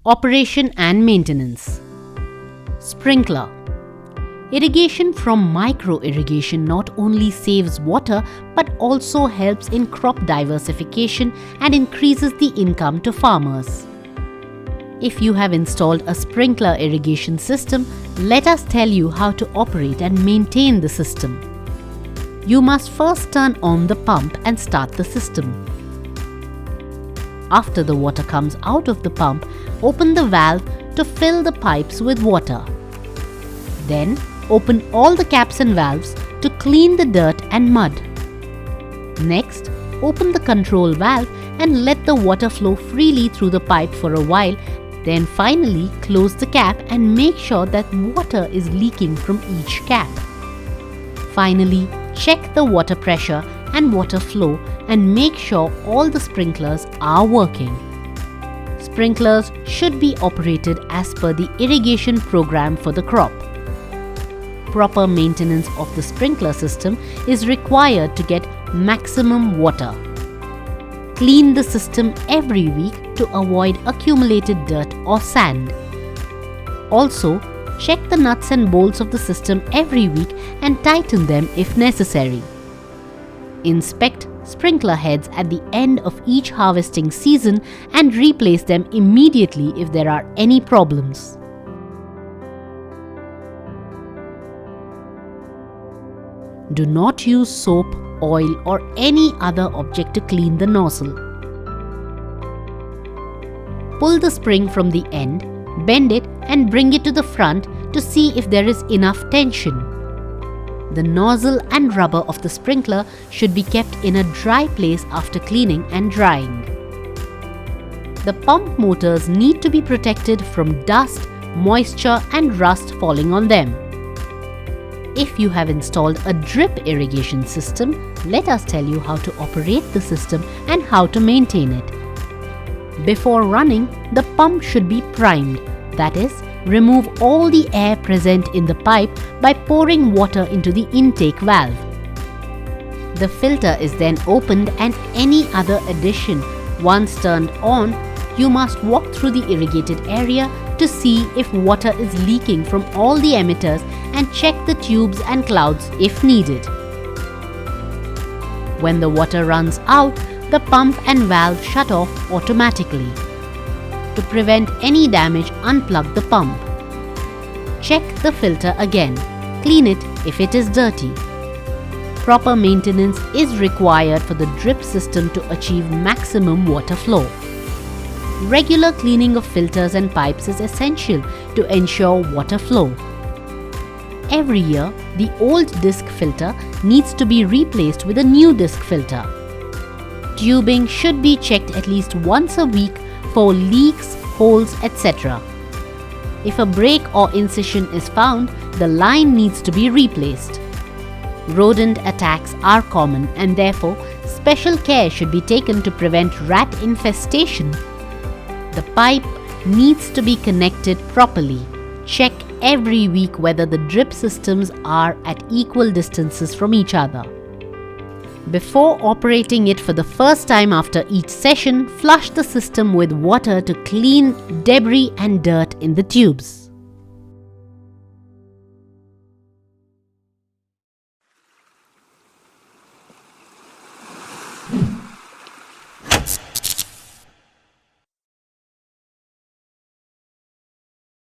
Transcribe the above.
Operation and maintenance. Sprinkler. Irrigation from micro-irrigation not only saves water but also helps in crop diversification and increases the income to farmers. If you have installed a sprinkler irrigation system, let us tell you how to operate and maintain the system. You must first turn on the pump and start the system. After the water comes out of the pump, open the valve to fill the pipes with water. Then, open all the caps and valves to clean the dirt and mud. Next, open the control valve and let the water flow freely through the pipe for a while. Then finally, close the cap and make sure that water is leaking from each cap. Finally, check the water pressure and water flow and make sure all the sprinklers are working. Sprinklers should be operated as per the irrigation program for the crop. Proper maintenance of the sprinkler system is required to get maximum water. Clean the system every week to avoid accumulated dirt or sand. Also, check the nuts and bolts of the system every week and tighten them if necessary. Inspect sprinkler heads at the end of each harvesting season and replace them immediately if there are any problems. Do not use soap, oil or any other object to clean the nozzle. Pull the spring from the end, bend it and bring it to the front to see if there is enough tension. The nozzle and rubber of the sprinkler should be kept in a dry place after cleaning and drying. The pump motors need to be protected from dust, moisture and rust falling on them. If you have installed a drip irrigation system, let us tell you how to operate the system and how to maintain it. Before running, the pump should be primed, that is, remove all the air present in the pipe by pouring water into the intake valve. The filter is then opened and any other addition, once turned on, you must walk through the irrigated area to see if water is leaking from all the emitters and check the tubes and clouds if needed. When the water runs out, the pump and valve shut off automatically. To prevent any damage, unplug the pump. Check the filter again. Clean it if it is dirty. Proper maintenance is required for the drip system to achieve maximum water flow. Regular cleaning of filters and pipes is essential to ensure water flow. Every year, the old disc filter needs to be replaced with a new disc filter. Tubing should be checked at least once a week for leaks, holes, etc. If a break or incision is found, the line needs to be replaced. Rodent attacks are common and therefore special care should be taken to prevent rat infestation. The pipe needs to be connected properly. Check every week whether the drip systems are at equal distances from each other. Before operating it for the first time after each session, flush the system with water to clean debris and dirt in the tubes.